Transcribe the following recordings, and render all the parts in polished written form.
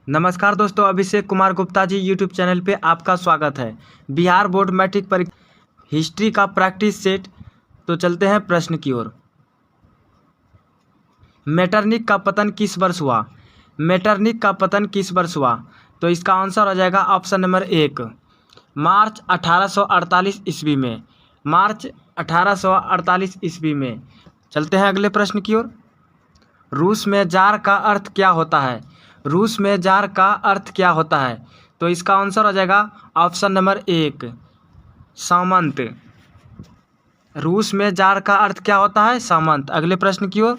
नमस्कार दोस्तों, Abhishek Kumar Gupta ji YouTube channel पे आपका स्वागत है। बिहार बोर्ड मैट्रिक परीक्षा हिस्ट्री का प्रैक्टिस सेट। तो चलते हैं प्रश्न की ओर। मेटरनिख का पतन किस वर्ष हुआ? मेटरनिख का पतन किस वर्ष हुआ? तो इसका आंसर हो जाएगा ऑप्शन नंबर 1, मार्च 1848 ईस्वी में। मार्च 1848 ईस्वी में। चलते हैं अगले प्रश्न की ओर। रूस में जार का अर्थ क्या होता है? रूस में जार का अर्थ क्या होता है? तो इसका आंसर हो जाएगा ऑप्शन नंबर 1, सामंत। रूस में जार का अर्थ क्या होता है? सामंत। अगले प्रश्न की ओर।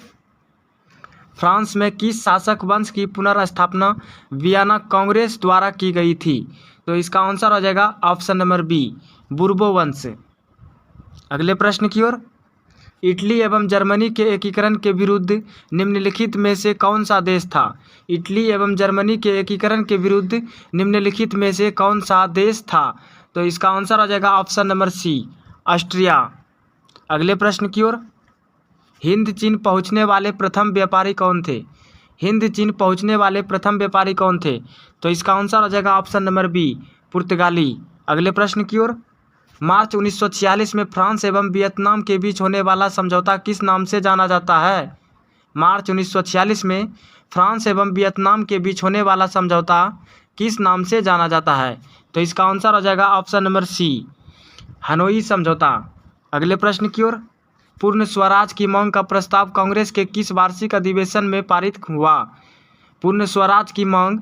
फ्रांस में किस शासक वंश की पुनर्स्थापना वियना कांग्रेस द्वारा की गई थी? तो इसका आंसर हो जाएगा ऑप्शन नंबर बी, बुर्बो वंश। अगले प्रश्न की ओर। इटली एवं जर्मनी के एकीकरण के विरुद्ध निम्नलिखित में से कौन सा देश था? इटली एवं जर्मनी के एकीकरण के विरुद्ध निम्नलिखित में से कौन सा देश था? तो इसका आंसर आ जाएगा ऑप्शन नंबर सी, ऑस्ट्रिया। अगले प्रश्न की ओर। हिंद चीन पहुंचने वाले प्रथम व्यापारी कौन थे? हिंद चीन पहुंचने वाले प्रथम व्यापारी कौन थे? तो इसका आंसर आ जाएगा ऑप्शन नंबर बी, पुर्तगाली। अगले प्रश्न की ओर। मार्च 1946 में फ्रांस एवं वियतनाम के बीच होने वाला समझौता किस नाम से जाना जाता है? मार्च 1946 में फ्रांस एवं वियतनाम के बीच होने वाला समझौता किस नाम से जाना जाता है? तो इसका आंसर हो जाएगा ऑप्शन नंबर सी, हनोई समझौता। अगले प्रश्न की ओर। पूर्ण स्वराज की मांग का प्रस्ताव कांग्रेस के किस वार्षिक अधिवेशन में पारित हुआ? पूर्ण स्वराज की मांग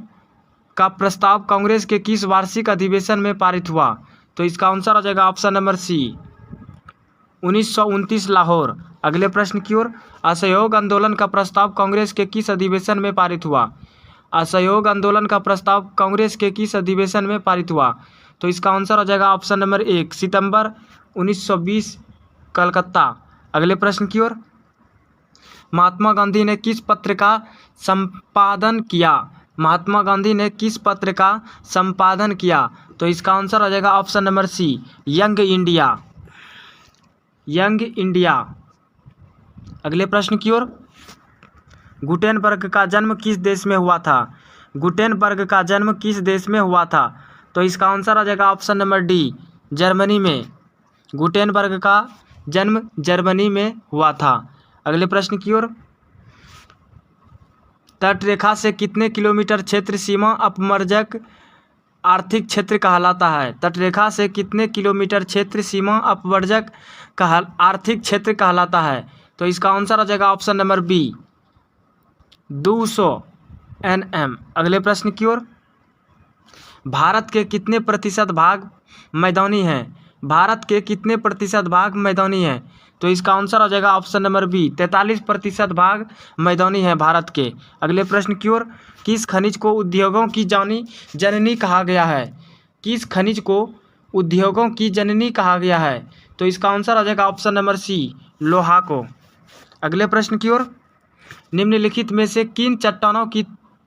का प्रस्ताव कांग्रेस के किस वार्षिक अधिवेशन में पारित हुआ? तो इसका आंसर आ जाएगा ऑप्शन नंबर सी, 1929 लाहौर। अगले प्रश्न की ओर। असहयोग आंदोलन का प्रस्ताव कांग्रेस के किस अधिवेशन में पारित हुआ? असहयोग आंदोलन का प्रस्ताव कांग्रेस के किस अधिवेशन में पारित हुआ? तो इसका आंसर आ जाएगा ऑप्शन नंबर 1, सितंबर 1920, कलकत्ता। अगले प्रश्न की ओर। महात्मा गांधी ने किस पत्र का संपादन किया? महात्मा गांधी ने किस पत्र का संपादन किया? तो इसका आंसर आ जाएगा option number C, young India. Young India. अगले प्रश्न की ओर। गुटेनबर्ग का जन्म किस देश में हुआ था? गुटेनबर्ग का जन्म किस देश में हुआ था? तो इसका आंसर आ जाएगा ऑप्शन नंबर डी, जर्मनी में। गुटेनबर्ग का जन्म जर्मनी में हुआ था। अगले प्रश्न की ओर। तटरेखा से कितने किलोमीटर क्षेत्र सीमा अपवर्जक आर्थिक क्षेत्र कहलाता है? तटरेखा से कितने किलोमीटर क्षेत्र सीमा अपवर्जक आर्थिक क्षेत्र कहलाता है? तो इसका आंसर आ जाएगा ऑप्शन नंबर बी, 200 NM। अगले प्रश्न की ओर। भारत के कितने प्रतिशत भाग मैदानी हैं? भारत के कितने प्रतिशत भाग मैदानी हैं? तो इसका आंसर आ जाएगा ऑप्शन नंबर बी, 43% भाग मैदानी है भारत के। अगले प्रश्न की ओर। किस खनिज को उद्योगों की जननी कहा गया है? किस खनिज को उद्योगों की जननी कहा गया है? तो इसका आंसर आ जाएगा ऑप्शन नंबर सी, लोहा को। अगले प्रश्न की ओर। निम्नलिखित में से किन चट्टानों की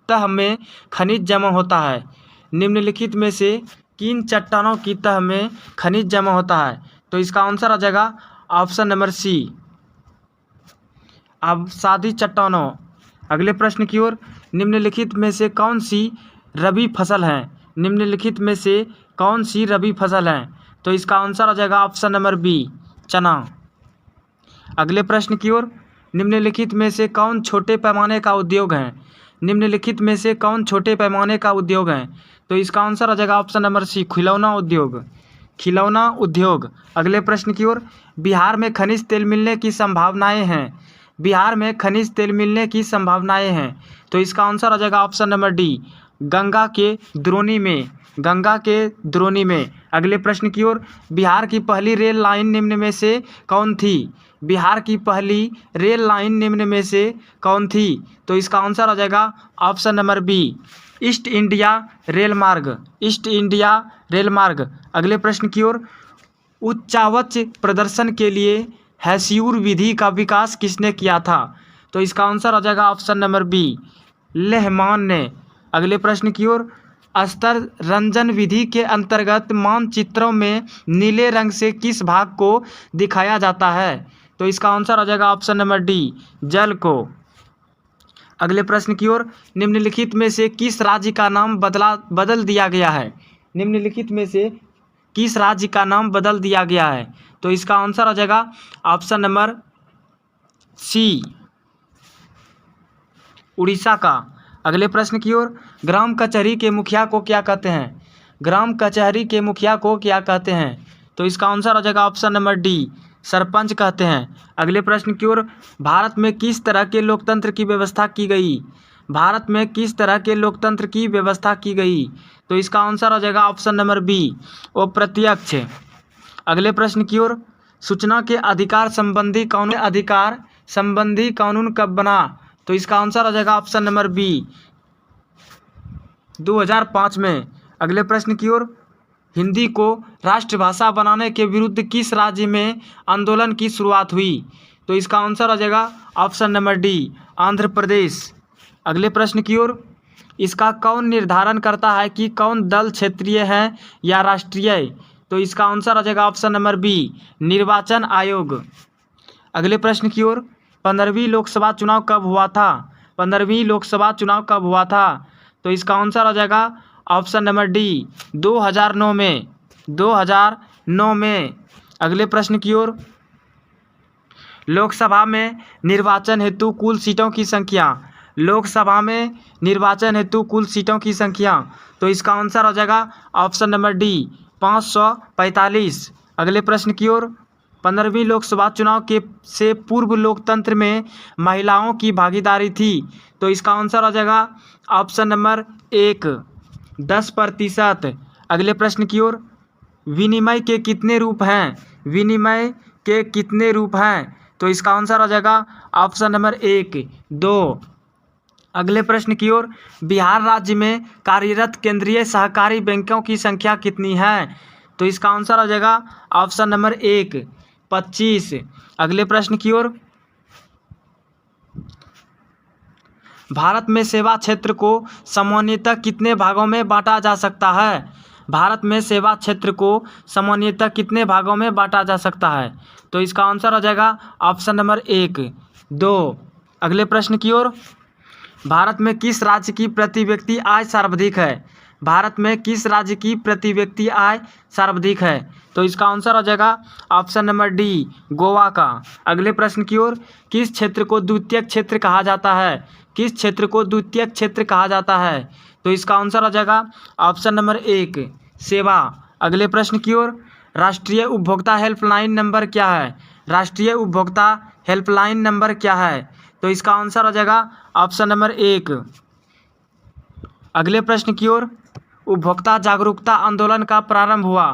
तह में खनिज जमा होता है? निम्नलिखित में से किन चट्टानों की तह में खनिज जमा होता है? तो इसका आंसर आ जाएगा ऑप्शन नंबर सी, अवसादी चट्टानों। अगले प्रश्न की ओर। निम्नलिखित में से कौन सी रबी फसल है? निम्नलिखित में से कौन सी रबी फसल है? तो इसका आंसर आ जाएगा ऑप्शन नंबर बी, चना। अगले प्रश्न की ओर। निम्नलिखित में से कौन छोटे पैमाने का उद्योग है? निम्नलिखित में से कौन छोटे पैमाने का उद्योग है? तो इसका आंसर आ जाएगा ऑप्शन नंबर सी, खिलौना उद्योग। खिलौना उद्योग। अगले प्रश्न की ओर। बिहार में खनिज तेल मिलने की संभावनाएं हैं? बिहार में खनिज तेल मिलने की संभावनाएं हैं। तो इसका आंसर आ जाएगा ऑप्शन नंबर डी, गंगा के द्रोणी में। गंगा के द्रोणी में। अगले प्रश्न की ओर। बिहार की पहली रेल लाइन निम्न में से कौन थी? बिहार की पहली रेल लाइन निम्न में से कौन थी? तो इसका आंसर आ जाएगा option number B, East India rail Marg. East India rail Marg. अगले प्रश्न की ओर। उच्चावच प्रदर्शन के लिए हेस्यूर विधि का विकास किसने किया था? तो इसका आंसर आ जाएगा ऑप्शन नंबर बी, लेहमान ने। अगले प्रश्न की ओर। स्तर रंजन विधि के अंतर्गत मानचित्रों में नीले रंग से किस भाग को दिखाया जाता है? तो इसका आंसर आ जाएगा ऑप्शन नंबर डी, जल को। अगले प्रश्न की ओर, निम्नलिखित में से किस राज्य का नाम बदल दिया गया है? निम्नलिखित में से किस राज्य का नाम बदल दिया गया है? तो इसका आंसर हो जाएगा ऑप्शन नंबर सी, उड़ीसा का। अगले प्रश्न की ओर, ग्राम कचहरी के मुखिया को क्या कहते हैं? ग्राम कचहरी के मुखिया को क्या कहते हैं? तो इसका आंसर हो जाएगा ऑप्शन नंबर डी, सरपंच कहते हैं। अगले प्रश्न की ओर, भारत में किस तरह के लोकतंत्र की व्यवस्था की गई? भारत में किस तरह के लोकतंत्र की व्यवस्था की गई? तो इसका आंसर हो जाएगा ऑप्शन नंबर बी, अप्रत्यक्ष। अगले प्रश्न की ओर, सूचना के अधिकार संबंधी कानून कब बना? तो इसका आंसर हो जाएगा ऑप्शन नंबर बी, 2005 में। अगले प्रश्न की ओर, हिंदी को राष्ट्रभाषा बनाने के विरुद्ध किस राज्य में आंदोलन की शुरुआत हुई? तो इसका आंसर हो जाएगा option number D, Andhra Pradesh. अगले प्रश्न की ओर, इसका कौन निर्धारण करता है कि कौन दल क्षेत्रीय है या राष्ट्रीय? तो इसका आंसर हो जाएगा ऑप्शन नंबर बी, निर्वाचन आयोग। अगले प्रश्न की ओर, 15वीं लोकसभा चुनाव कब हुआ था? 15वीं लोकसभा चुनाव कब हुआ था? तो इसका आंसर हो जाएगा ऑप्शन नंबर डी, 2009 में। 2009 में। अगले प्रश्न की ओर, लोकसभा में निर्वाचन हेतु कुल सीटों की संख्या। लोकसभा में निर्वाचन हेतु कुल सीटों की संख्या। तो इसका आंसर हो जाएगा ऑप्शन नंबर डी, 545। अगले प्रश्न की ओर, 15वीं लोकसभा चुनाव के से पूर्व लोकतंत्र में महिलाओं की भागीदारी थी। तो इसका आंसर हो जाएगा ऑप्शन नंबर एक, 10%। अगले प्रश्न की ओर, विनिमय के कितने रूप हैं? विनिमय के कितने रूप हैं? तो इसका आंसर हो जाएगा ऑप्शन नंबर एक, 2। अगले प्रश्न की ओर, बिहार राज्य में कार्यरत केंद्रीय सहकारी बैंकों की संख्या कितनी है? तो इसका आंसर हो जाएगा ऑप्शन नंबर एक, 25। अगले प्रश्न की ओर, भारत में सेवा क्षेत्र को सामान्यतः कितने भागों में बांटा जा सकता है? भारत में सेवा क्षेत्र को सामान्यतः कितने भागों में बांटा जा सकता है? तो इसका आंसर हो जाएगा ऑप्शन नंबर एक, 2। अगले प्रश्न की ओर, भारत में किस राज्य की प्रति व्यक्ति आय सर्वाधिक है? भारत में किस राज्य की प्रति व्यक्ति आय सर्वाधिक है? तो इसका आंसर हो जाएगा ऑप्शन नंबर डी, गोवा का। अगले प्रश्न की ओर, किस क्षेत्र को द्वितीयक क्षेत्र कहा जाता है? किस क्षेत्र को द्वितीयक क्षेत्र कहा जाता है? तो इसका आंसर हो जाएगा ऑप्शन नंबर एक, सेवा। अगले प्रश्न की ओर, राष्ट्रीय उपभोक्ता हेल्पलाइन नंबर क्या है? राष्ट्रीय उपभोक्ता हेल्पलाइन नंबर क्या है? तो इसका आंसर हो जाएगा ऑप्शन नंबर एक। अगले प्रश्न की ओर, उपभोक्ता जागरूकता आंदोलन का प्रारंभ हुआ।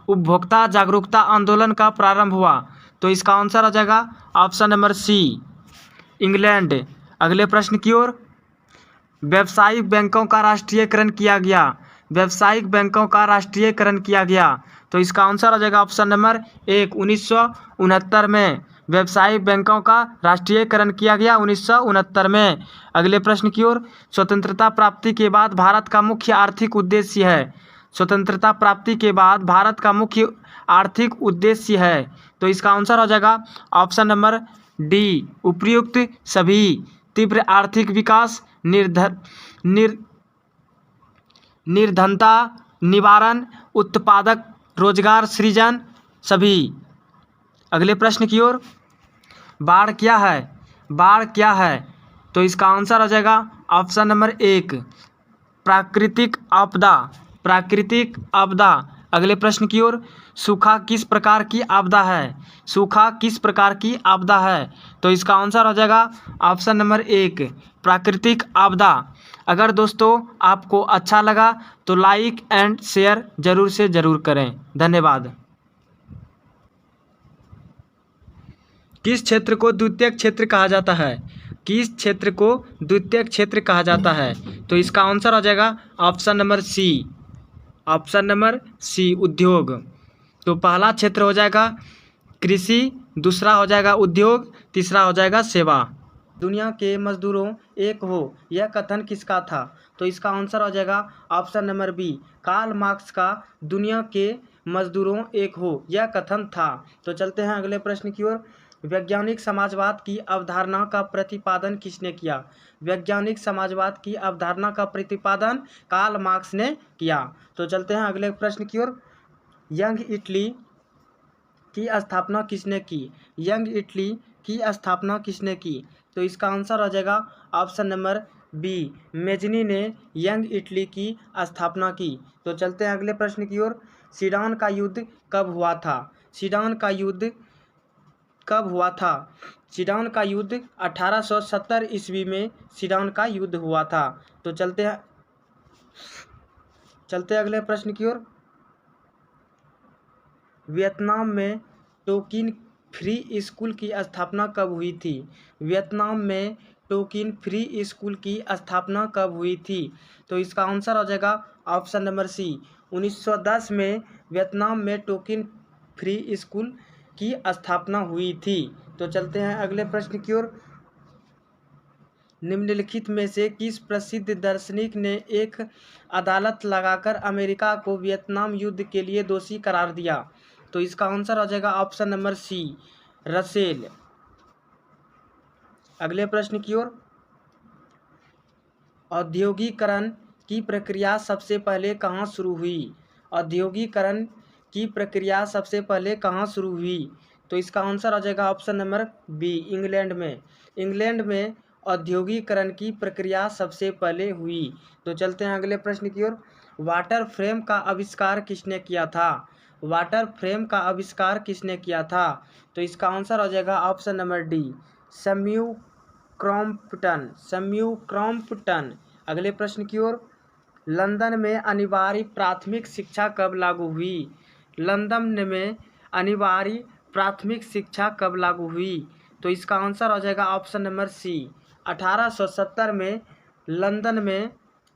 उपभोक्ता जागरूकता आंदोलन का प्रारंभ हुआ। तो इसका आंसर हो जाएगा ऑप्शन नंबर सी, इंग्लैंड। अगले प्रश्न की ओर, व्यावसायिक बैंकों का राष्ट्रीयकरण किया गया। व्यावसायिक बैंकों का राष्ट्रीयकरण किया गया। तो इसका आंसर हो जाएगा ऑप्शन नंबर एक, 1969 में। व्यावसायिक बैंकों का राष्ट्रीयकरण किया गया 1969 में। अगले प्रश्न की ओर, स्वतंत्रता प्राप्ति के बाद भारत का मुख्य आर्थिक उद्देश्य है। स्वतंत्रता प्राप्ति के बाद भारत का मुख्य आर्थिक उद्देश्य है। तो इसका आंसर हो जाएगा ऑप्शन नंबर डी, उपर्युक्त सभी। तीव्र आर्थिक विकास, निर्धनता निवारण, उत्पादक रोजगार सृजन, सभी। अगले प्रश्न की ओर, बाढ़ क्या है? बाढ़ क्या है? तो इसका आंसर हो जाएगा ऑप्शन नंबर एक, प्राकृतिक आपदा। प्राकृतिक आपदा। अगले प्रश्न की ओर, सूखा किस प्रकार की आपदा है? सूखा किस प्रकार की आपदा है? तो इसका आंसर हो जाएगा ऑप्शन नंबर एक, प्राकृतिक आपदा। अगर दोस्तों आपको अच्छा लगा तो लाइक एंड शेयर जरूर से ज़रूर करें। धन्यवाद। किस क्षेत्र को द्वितीयक क्षेत्र कहा जाता है? किस क्षेत्र को द्वितीयक क्षेत्र कहा जाता है? तो इसका आंसर हो जाएगा option number C, option number C, उद्योग। तो पहला क्षेत्र हो जाएगा कृषि, दूसरा हो जाएगा उद्योग, तीसरा हो जाएगा सेवा। दुनिया के मजदूरों एक हो, यह कथन किसका था? तो इसका आंसर हो जाएगा option number B, Karl Marx का दुनिया के मजदूरों एक हो यह कथन था। तो चलते हैं अगले प्रश्न की ओर, वैज्ञानिक समाजवाद की अवधारणा का प्रतिपादन किसने किया? वैज्ञानिक समाजवाद की अवधारणा का प्रतिपादन कार्ल मार्क्स ने किया। तो चलते हैं अगले प्रश्न की ओर। यंग इटली की स्थापना किसने की? यंग इटली की स्थापना किसने की? तो इसका आंसर हो जाएगा ऑप्शन नंबर बी, मेजनी ने यंग इटली की स्थापना की। तो चलते हैं अगले प्रश्न की ओर। सीडान का युद्ध कब हुआ था? सीडान का युद्ध कब हुआ था? सीडान का युद्ध 1870 ईस्वी में सीडान का युद्ध हुआ था। तो चलते हैं अगले प्रश्न की ओर। वियतनाम में टोकिन फ्री स्कूल की स्थापना कब हुई थी? वियतनाम में टोकिन फ्री स्कूल की स्थापना कब हुई थी? तो इसका आंसर हो जाएगा ऑप्शन नंबर सी, 1910 में वियतनाम में टोकिन फ्री स्कूल की स्थापना हुई थी। तो चलते हैं अगले प्रश्न की ओर। निम्नलिखित में से किस प्रसिद्ध दार्शनिक ने एक अदालत लगाकर अमेरिका को वियतनाम युद्ध के लिए दोषी करार दिया? तो इसका आंसर हो जाएगा ऑप्शन नंबर सी, रसेल। अगले प्रश्न की ओर। औद्योगिकरण की प्रक्रिया सबसे पहले कहाँ शुरू हुई? औद्योगिकरण की प्रक्रिया सबसे पहले कहाँ शुरू हुई? तो इसका आंसर हो जाएगा ऑप्शन नंबर बी, इंग्लैंड में। इंग्लैंड में औद्योगिकरण की प्रक्रिया सबसे पहले हुई। तो चलते हैं अगले प्रश्न की ओर। वाटर फ्रेम का आविष्कार किसने किया था? वाटर फ्रेम का आविष्कार किसने किया था? तो इसका आंसर हो जाएगा option number D, Samuel Crompton. Samuel Crompton. अगले प्रश्न की ओर। लंदन में अनिवार्य प्राथमिक शिक्षा कब लागू हुई? लंदन में अनिवार्य प्राथमिक शिक्षा कब लागू हुई? तो इसका आंसर हो जाएगा ऑप्शन नंबर सी, 1870 में लंदन में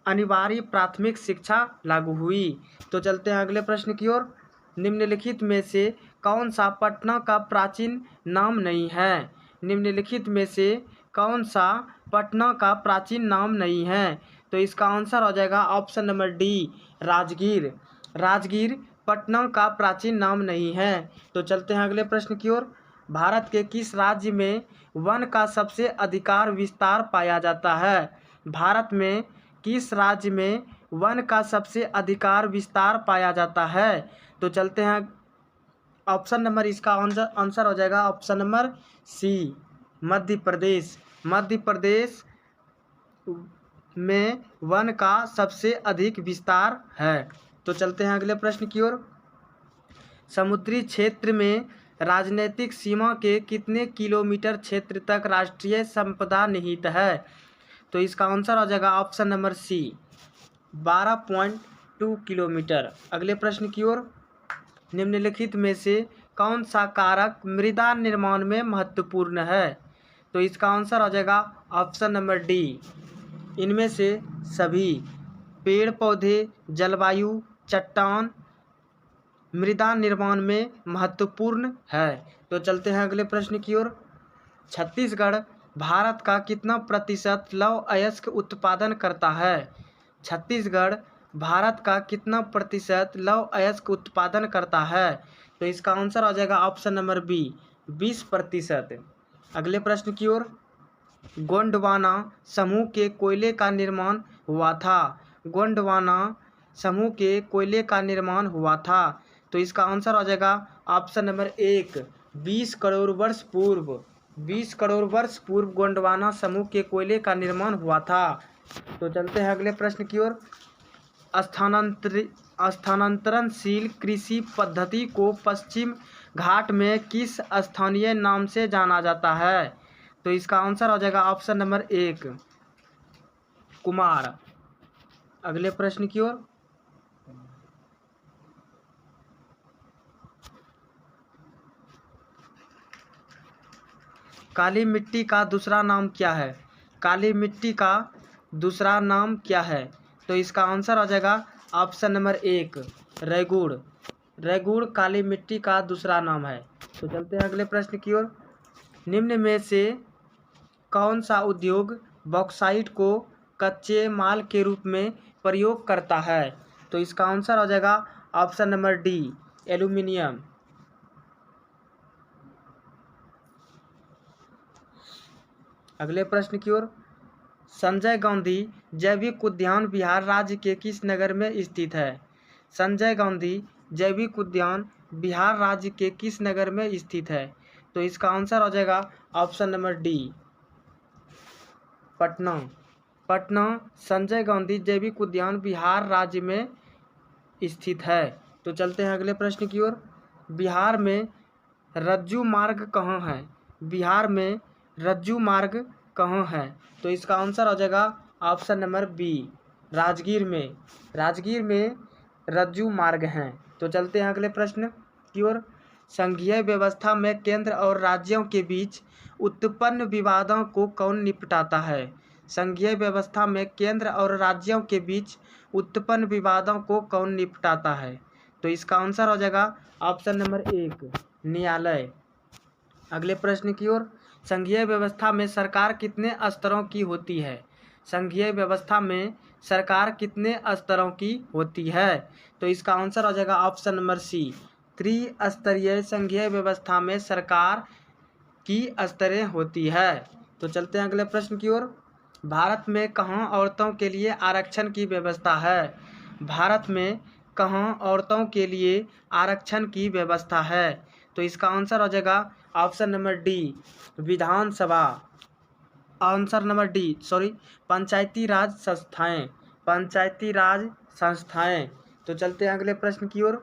अनिवार्य प्राथमिक शिक्षा लागू हुई। तो चलते हैं अगले प्रश्न की ओर। निम्नलिखित में से कौन सा पटना का प्राचीन नाम नहीं है? निम्नलिखित में से कौन सा पटना का प्राचीन नाम नहीं है? तो इसका आंसर हो जाएगा option number D, Rajgir. Rajgir Patna का प्राचीन नाम नहीं है। तो चलते हैं अगले प्रश्न की ओर। भारत के किस राज्य में वन का सबसे अधिकार विस्तार पाया जाता है? भारत में किस राज्य में वन का सबसे अधिकार विस्तार पाया जाता है? तो चलते हैं ऑप्शन नंबर, इसका आंसर हो जाएगा ऑप्शन नंबर सी, मध्य प्रदेश। मध्य प्रदेश में वन का सबसे अधिक विस्तार है। तो चलते हैं अगले प्रश्न की ओर। समुद्री क्षेत्र में राजनीतिक सीमा के कितने किलोमीटर क्षेत्र तक राष्ट्रीय संपदा निहित है? तो इसका आंसर हो जाएगा ऑप्शन नंबर सी, 12.2 किलोमीटर। अगले प्रश्न की ओर। निम्नलिखित में से कौन सा कारक मृदा निर्माण में महत्वपूर्ण है? तो इसका आंसर हो जाएगा ऑप्शन नंबर डी, इनमें से सभी। पेड़ पौधे, जलवायु, चट्टान मृदा निर्माण में महत्वपूर्ण है। तो चलते हैं अगले प्रश्न की ओर। छत्तीसगढ़ भारत का कितना प्रतिशत लौह अयस्क उत्पादन करता है? छत्तीसगढ़ भारत का कितना प्रतिशत लौह अयस्क उत्पादन करता है? तो इसका आंसर हो जाएगा ऑप्शन नंबर बी, 20%। अगले प्रश्न की ओर। गोंडवाना समूह के कोयले का निर्माण हुआ था। गोंडवाना समूह के कोयले का निर्माण हुआ था। तो इसका आंसर हो जाएगा ऑप्शन नंबर एक, 20 करोड़ वर्ष पूर्व। 20 करोड़ वर्ष पूर्व गोंडवाना समूह के कोयले का निर्माण हुआ था। तो चलते हैं अगले प्रश्न की ओर। स्थानांतरणशील कृषि पद्धति को पश्चिम घाट में किस स्थानीय नाम से जाना जाता है? तो इसका आंसर हो जाएगा ऑप्शन नंबर एक, कुमार। अगले प्रश्न की ओर। काली मिट्टी का दूसरा नाम क्या है? काली मिट्टी का दूसरा नाम क्या है? तो इसका आंसर हो जाएगा ऑप्शन नंबर एक, रेगुड़। रेगुड़ काली मिट्टी का दूसरा नाम है। तो चलते हैं अगले प्रश्न की ओर। निम्न में से कौन सा उद्योग बॉक्साइट को कच्चे माल के रूप में प्रयोग करता है? तो इसका आंसर हो जाएगा ऑप्शन नंबर डी, एल्यूमिनियम। अगले प्रश्न की ओर। संजय गांधी जैविक उद्यान बिहार राज्य के किस नगर में स्थित है? संजय गांधी जैविक उद्यान बिहार राज्य के किस नगर में स्थित है? तो इसका आंसर हो जाएगा option number D, Patna. Patna Sanjay Gandhi जैविक उद्यान बिहार राज्य में स्थित है। तो चलते हैं अगले प्रश्न की ओर। बिहार में रज्जू मार्ग कहाँ है? बिहार में रज्जू मार्ग कहाँ है? तो इसका आंसर हो जाएगा ऑप्शन नंबर बी, राजगीर में। राजगीर में रज्जू मार्ग हैं। तो चलते हैं अगले प्रश्न की ओर। संघीय व्यवस्था में केंद्र और राज्यों के बीच उत्पन्न विवादों को कौन निपटाता है? संघीय व्यवस्था में केंद्र और राज्यों के बीच उत्पन्न विवादों को कौन निपटाता है? तो इसका आंसर हो जाएगा ऑप्शन नंबर एक, न्यायालय। अगले प्रश्न की ओर। संघीय व्यवस्था में सरकार कितने स्तरों की होती है? संघीय व्यवस्था में सरकार कितने स्तरों की होती है? तो इसका आंसर हो जाएगा ऑप्शन नंबर सी, त्रिस्तरीय संघीय व्यवस्था में सरकार की स्तरें होती है। तो चलते हैं अगले प्रश्न की ओर। भारत में कहाँ औरतों के लिए आरक्षण की व्यवस्था है? भारत में कहाँ औरतों के लिए आरक्षण की व्यवस्था है? तो इसका आंसर हो जाएगा ऑप्शन नंबर डी, विधानसभा। आंसर नंबर डी, सॉरी, पंचायती राज संस्थाएं। पंचायती राज संस्थाएं। तो चलते हैं अगले प्रश्न की ओर।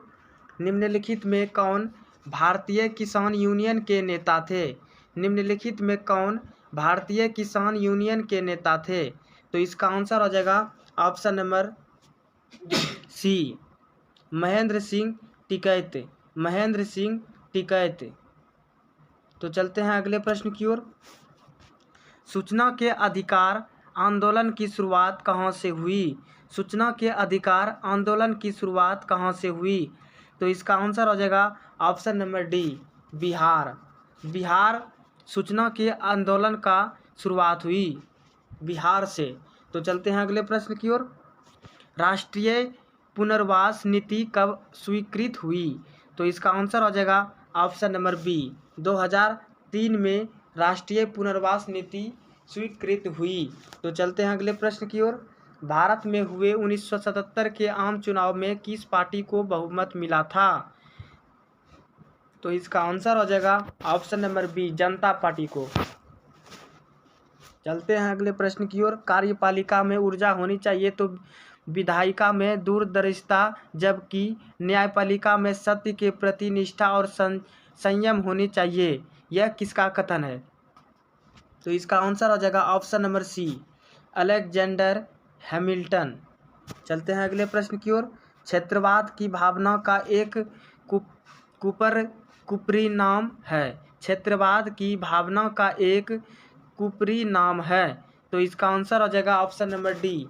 निम्नलिखित में कौन भारतीय किसान यूनियन के नेता थे? निम्नलिखित में कौन भारतीय किसान यूनियन के नेता थे? तो इसका आंसर हो जाएगा option number C, Mahendra Singh Tikait. Mahendra Singh Tikait. तो चलते हैं अगले प्रश्न की ओर। सूचना के अधिकार आंदोलन की शुरुआत कहाँ से हुई? सूचना के अधिकार आंदोलन की शुरुआत कहाँ से हुई? तो इसका आंसर हो जाएगा option number D, Bihar. Bihar सूचना के आंदोलन का शुरुआत हुई बिहार से। तो चलते हैं अगले प्रश्न की ओर। राष्ट्रीय पुनर्वास नीति कब स्वीकृत हुई? तो इसका आंसर हो जाएगा ऑप्शन नंबर बी, 2003 में राष्ट्रीय पुनर्वास नीति स्वीकृत हुई। तो चलते हैं अगले प्रश्न की ओर। भारत में हुए 1977 के आम चुनाव में किस पार्टी को बहुमत मिला था? तो इसका आंसर हो जाएगा ऑप्शन नंबर बी, जनता पार्टी को। चलते हैं अगले प्रश्न की ओर। कार्यपालिका में ऊर्जा होनी चाहिए तो विधायिका में दूरदर्शिता, जबकि न्यायपालिका में सत्य के प्रति निष्ठा और संयम होनी चाहिए। यह किसका कथन है? तो इसका आंसर हो जाएगा option number C, Alexander Hamilton. चलते हैं अगले प्रश्न की ओर। क्षेत्रवाद की भावना का एक कुपरी नाम है। क्षेत्रवाद की भावना का एक कुपरी नाम है। तो इसका आंसर हो जाएगा ऑप्शन नंबर डी,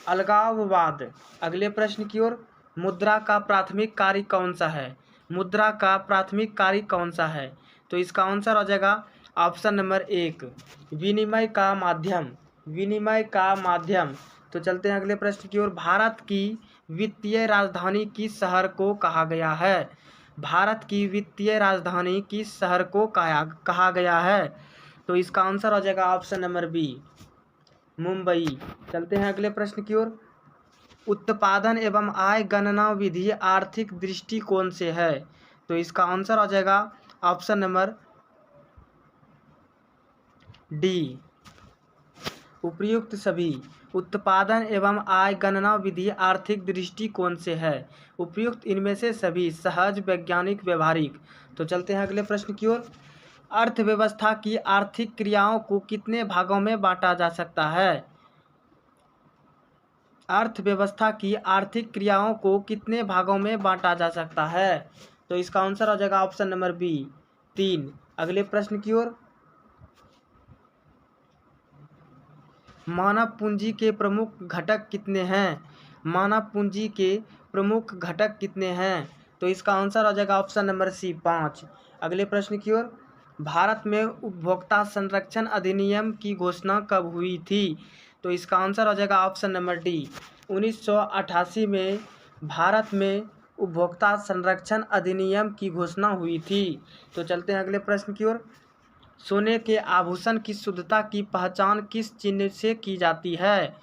अलगाववाद। अगले प्रश्न की ओर। मुद्रा का प्राथमिक कार्य कौन सा है? मुद्रा का प्राथमिक कार्य कौन सा है? तो इसका आंसर हो जाएगा ऑप्शन नंबर एक, विनिमय का माध्यम। विनिमय का माध्यम। तो चलते हैं अगले प्रश्न की ओर। भारत की वित्तीय राजधानी किस शहर को कहा गया है? भारत की वित्तीय राजधानी किस शहर को कहा गया है? तो इसका आंसर हो जाएगा ऑप्शन नंबर बी, मुंबई। चलते हैं अगले प्रश्न की ओर। उत्पादन एवं आय गणना विधि आर्थिक दृष्टिकोण से है। तो इसका आंसर हो जाएगा ऑप्शन नंबर डी, उपर्युक्त सभी। उत्पादन एवं आय गणना विधि आर्थिक दृष्टिकोण से है। उपयुक्त इनमें से सभी सहज, वैज्ञानिक, व्यवहारिक। तो चलते हैं अगले प्रश्न की ओर। अर्थव्यवस्था की आर्थिक क्रियाओं को कितने भागों में बांटा जा सकता है? अर्थव्यवस्था की आर्थिक क्रियाओं को कितने भागों में बांटा जा सकता है? तो इसका आंसर हो जाएगा ऑप्शन नंबर बी, 3। अगले प्रश्न की ओर। मानव पूंजी के प्रमुख घटक कितने हैं? मानव पूंजी के प्रमुख घटक कितने हैं? तो इसका आंसर हो जाएगा ऑप्शन नंबर सी, 5। अगले प्रश्न की ओर। भारत में उपभोक्ता संरक्षण अधिनियम की घोषणा कब हुई थी? तो इसका आंसर हो जाएगा ऑप्शन नंबर डी, 1988 में भारत में उपभोक्ता संरक्षण अधिनियम की घोषणा हुई थी। तो चलते हैं अगले प्रश्न की ओर। सोने के आभूषण की शुद्धता की पहचान किस चिन्ह से की जाती है?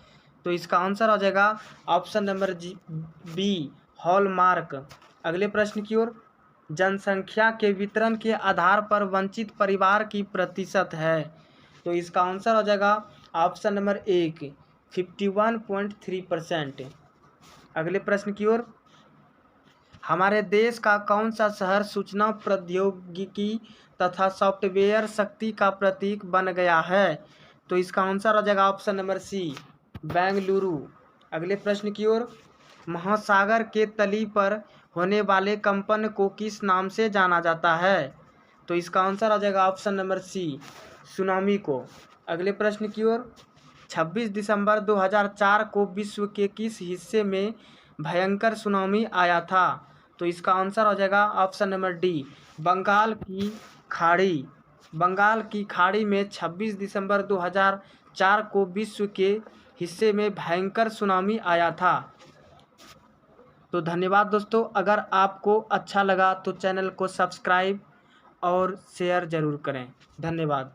तो इसका आंसर हो जाएगा ऑप्शन नंबर बी, हॉलमार्क। अगले प्रश्न की ओर, जनसंख्या के वितरण के आधार पर वंचित परिवार की प्रतिशत है। तो इसका आंसर हो जाएगा ऑप्शन नंबर 1, 51.3%। अगले प्रश्न की ओर, हमारे देश का कौन सा शहर सूचना प्रौद्योगिकी तथा सॉफ्टवेयर शक्ति का प्रतीक बन गया है? तो इसका आंसर हो जाएगा ऑप्शन नंबर सी, बेंगलुरु। अगले प्रश्न की ओर, महासागर के तली पर होने वाले कंपन को किस नाम से जाना जाता है? तो इसका आंसर आ जाएगा ऑप्शन नंबर सी, सुनामी को। अगले प्रश्न की ओर, 26 दिसंबर 2004 को विश्व के किस हिस्से में भयंकर सुनामी आया था? तो इसका आंसर हो जाएगा ऑप्शन नंबर डी, बंगाल की खाड़ी। बंगाल की खाड़ी में 26 दिसंबर 2004 को विश्व के हिस्से में भयंकर सुनामी आया था। तो धन्यवाद दोस्तों, अगर आपको अच्छा लगा तो चैनल को सब्सक्राइब और शेयर ज़रूर करें। धन्यवाद।